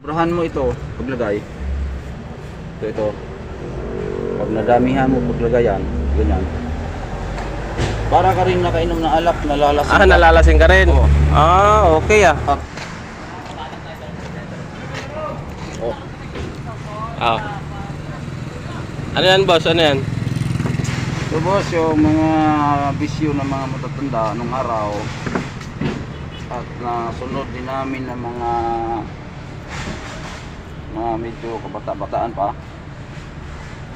Sobrahan mo ito, paglagay. Ito. Pag nadamihan mo, paglagayan, ganyan. Para ka rin nakainom ng alak, nalalasing ka. Nalalasing ka rin. Oo. Okay ah. Oh. Ah. Ano yan, boss? Ano yan? So boss, yung mga bisyo ng mga matatanda nung araw at nasunod din namin ng mga medyo kabata-bataan pa.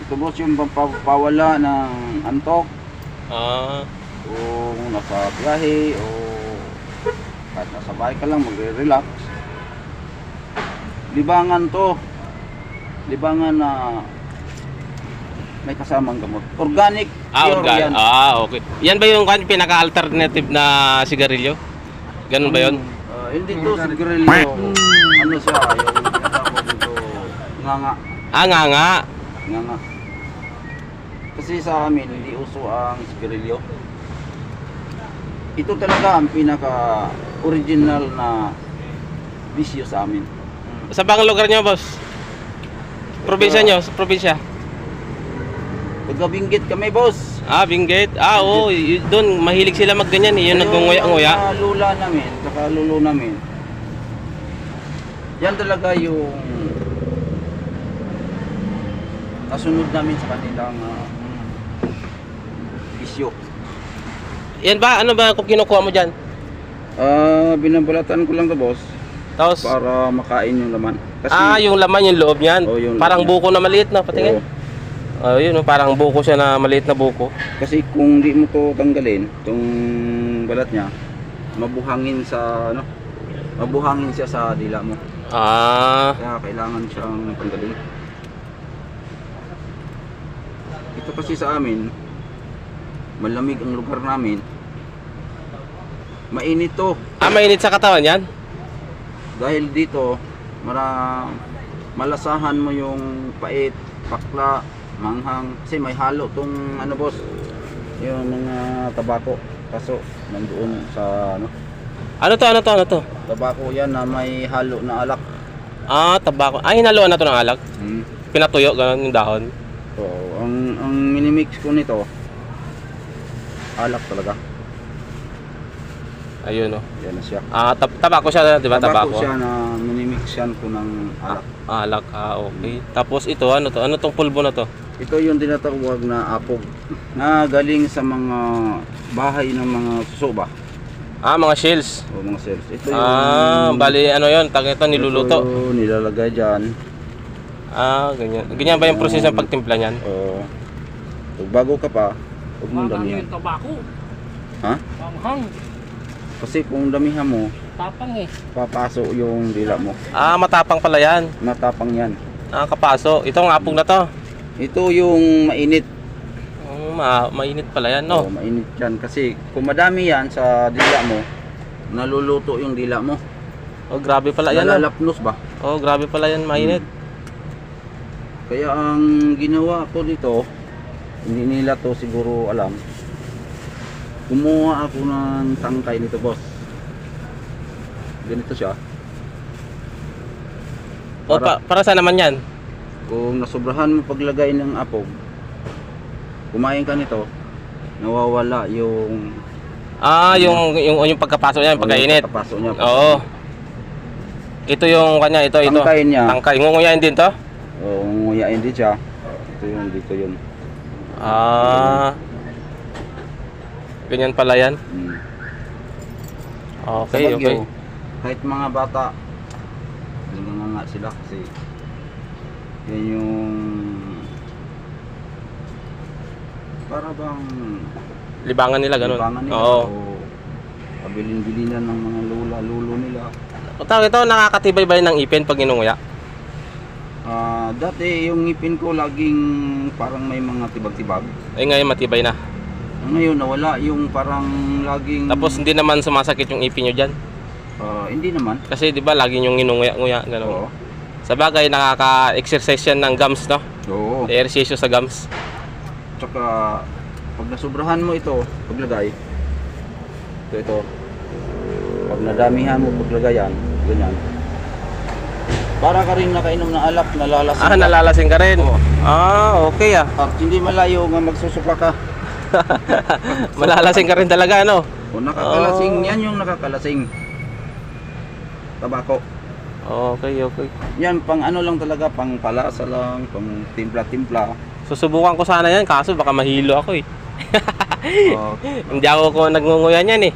Ito boss yung pampawala ng antok kung nasa biyahe o kahit nasa bahay ka lang magre-relax. Libangan to. Libangan na may kasamang gamot. Organic. Pure Organic. yan. Okay. Yan ba yung pinaka-alternative na sigarilyo? Ganun ba yun? Hindi to sigarilyo. Ano siya, yung tawag dito, nganga. Nga. Nganga. Kasi sa amin, hindi uso ang sigarilyo. Ito talaga ang pinaka-original na bisyo sa amin. Sa bang lugar nyo, boss? Probinsya nyo? Sa probinsya? Taga-Benguet kami, boss. Benguet. Oo. Doon, mahilig sila magganyan. Yung nagngunguya-nguya. Yung lula namin, saka lulo namin. Yan talaga yung nasunod namin sa kanilang bisyo. Yan ba? Ano ba kung kinukuha mo dyan? Binabalatan ko lang to, boss. Tapos, Para makain yung laman. Kasi, yung laman, yung loob niyan. Yung parang laman. buko na maliit na, patingin. Yun, parang buko siya na maliit na buko. Kasi kung di mo to tanggalin, itong balat niya, mabuhangin siya sa dila mo. Kaya kailangan siyang tanggalin. Ito kasi sa amin, malamig ang lugar namin. Mainit to. Mainit sa katawan yan? Dahil dito, malasahan mo yung pait, pakla, manghang. Kasi may halo tong boss, yung mga tabako. Kaso nandoon sa Ano to? tabako yan na may halo na alak. Tabako. Hinaluan na to ng alak. Pinatuyo, ganun yung dahon. So, ang minimix ko nito, alak talaga. Ayun oh. Yan na siya. Tabako siya, di ba? Tabako siya na minimix yan ko ng alak. Alak, okay. Tapos ito, ano to? Ano tong pulbo na to? Ito yung tinatawag na apog na galing sa mga bahay ng mga susoba. Mga shells. O mga cells. Ito yung Bali ano yun? Ito niluluto. Ito yung nilalagay dyan. Ganyan. Ganyan ba yung proseso ng pagtimpla niyan? Oo. Pag bago ka pa, huwag mong damihan. Tabako. Ha? Manghang. Kasi kung damihan mo, Tapang eh. papaso yung dila mo. Matapang pala yan. Matapang yan. Kapaso. Itong apog na to. Ito yung mainit. Mainit pala yan, no? Oo, mainit yan. Kasi kung madami yan sa dila mo, naluluto yung dila mo. Grabe pala yan, no? Nalalapnos ba? Grabe pala yan, mainit. Kaya ang ginawa ko dito, hindi nila to siguro alam. Kumuha ako ng tangkay nito, boss. Ganito siya. Para saan naman yan? Kung nasobrahan mo paglagay ng apog, kumain ka nito, nawawala yung yung pagkapasok niya, yung pagkainit. Pagkapasok niya. Oo. Ito yung kanya, ito. Tangkay niya. Tangkay. Ngunguyain din to? Oo, nguyain din siya. Dito yun. Ganyan pala yan. Okay, Sa Baguio, okay. kahit mga bata, nanganganga sila kasi yan yung para bang Libangan nila, ganun. libangan nila Oo. o pabilin-bilinan ng mga lulo nila. Ito, nakakatibay ba yun ng ipin pag inunguya? Dati yung ngipin ko laging parang may mga tibag-tibag. Ngayon matibay na. Ngayon nawala yung parang laging Tapos hindi naman sumasakit yung ipin nyo dyan. hindi naman. Kasi di ba lagi yung inunguya-nguya, ganun. Oo. Sa bagay, nakaka-exercise yan ng gums, no? Oo. Ehersisyo sa gums. Tsaka pag nasubrahan mo ito, paglagay. Ito. Pag nadamihan mo paglagay yan, ganyan. Para ka rin nakainom ng alak, nalalasing ka. Nalalasing ka rin. Oo. Okay ah. At hindi malayo nga magsusuka ka. Malalasing ka rin talaga, ano? O nakakalasing, yan yung nakakalasing. Tabako. Okay. Yan, pang ano lang talaga, pang palasa lang, pang timpla-timpla. Susubukan ko sana yan, kaso baka mahilo ako eh. O, Hindi ako nagngunguyan yan eh.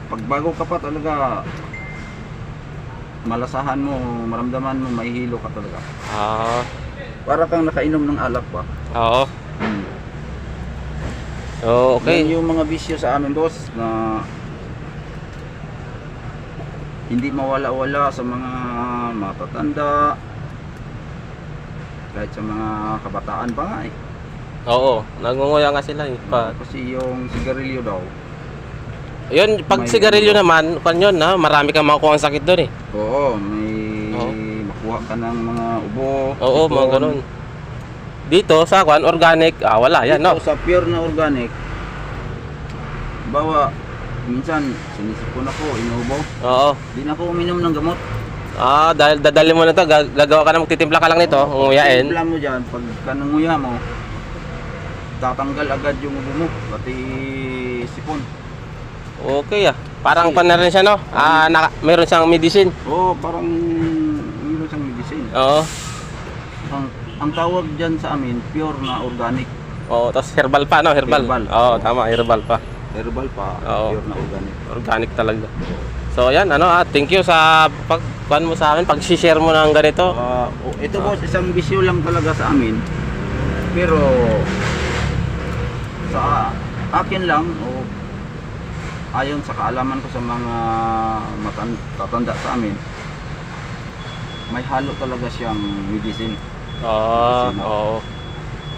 pagbago ka pa talaga, malasahan mo, maramdaman mo, mahihilo ka talaga. Para kang nakainom ng alak pa. Oo. So, okay. Yan yung mga bisyo sa amin, boss, na hindi mawala-wala sa mga matatanda, kahit sa mga kabataan pa nga eh. Oo, nagngunguya nga sila eh. Kasi yung sigarilyo daw, Yun, pag sigarilyo naman, yun ha, marami kang makukuha ang sakit doon eh. oo, may makuha ka ng mga ubo. Oo, mga sipon. ganun. Dito sa organic, wala yan, no? Dito sa pure na organic, bawa, minsan sinisipon ako, inuubo. Oo. Di na ako uminom ng gamot. Dahil dadali mo na to, gagawa ka na, magtitimpla ka lang nito, nguyain. Timpla mo dyan, pag kanunguya mo, tatanggal agad yung ubo mo, pati sipon. Okay ah. Parang pan na rin siya, no? Meron siyang medicine. Oo, parang mayroon siyang medicine. Oo. Ang tawag dyan sa amin, pure na organic. Oo, tapos herbal pa, no? Herbal. Herbal. Oo, tama, herbal pa. Herbal pa, Oo. pure na organic. Organic talaga. So, yan, thank you sa pagkuhan mo sa amin, pag-share mo ng ganito. Ito boss, isang bisyo lang talaga sa amin. Pero sa akin lang, ayon sa kaalaman ko sa mga tatanda sa amin, may halo talaga siyang medicine. Oo.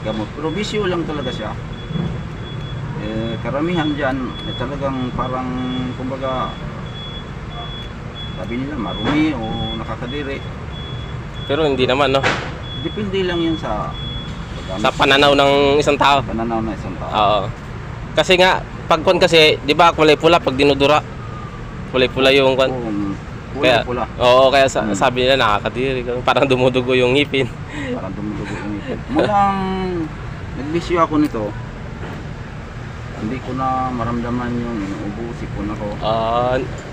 Gamot. Pero bisyo lang talaga siya. Karamihan dyan, talagang parang, kumbaga, sabi nila marumi o nakakadiri. Pero hindi naman, no? Depende lang yan sa Pananaw ng isang tao. pananaw na isang tao. Oo. Kasi nga, pagkon kasi, di ba, kulay pula pag dinudura. Kulay pula yung kwan. Kaya, pula. Oo, kaya sabi nila nakakadiri. Parang dumudugo yung ngipin. Parang dumudugo yung ngipin. Mulang nagbisyo ako nito, hindi ko na maramdaman yung inuubo, sipon ako.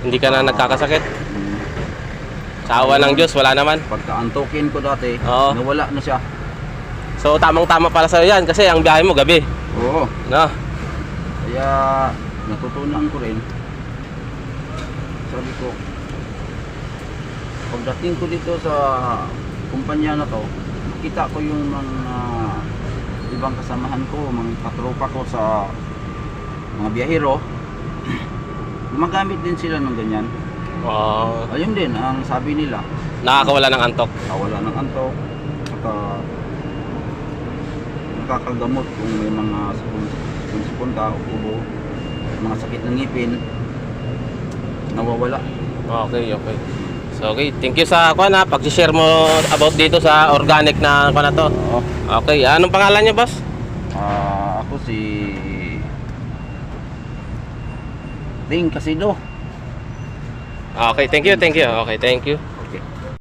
Hindi ka na nagkakasakit. Mm. Sa awa ng Diyos, wala naman. Pagka-antokin ko dati, Oo. nawala na siya. So, tamang-tama para sa'yo yan kasi ang biyahe mo gabi. Oo. No? Kaya natutunan ko rin. Sabi ko, pagdating ko dito sa kumpanya na to, nakita ko yung mga ibang kasamahan ko, mga katropa ko sa mga biyahero. Gumagamit din sila ng ganyan. Ayun din ang sabi nila, Nakakawala ng antok. wala ng antok, saka nakakagamot kung may mga sipon ka, ubo, mga sakit ng ngipin, nawawala. Okay. So, okay. Thank you sa pag-share mo about dito sa organic na na to. Oo. Okay. Anong pangalan niyo, boss? Ako si Ting Casido. Okay, thank you. Okay, thank you.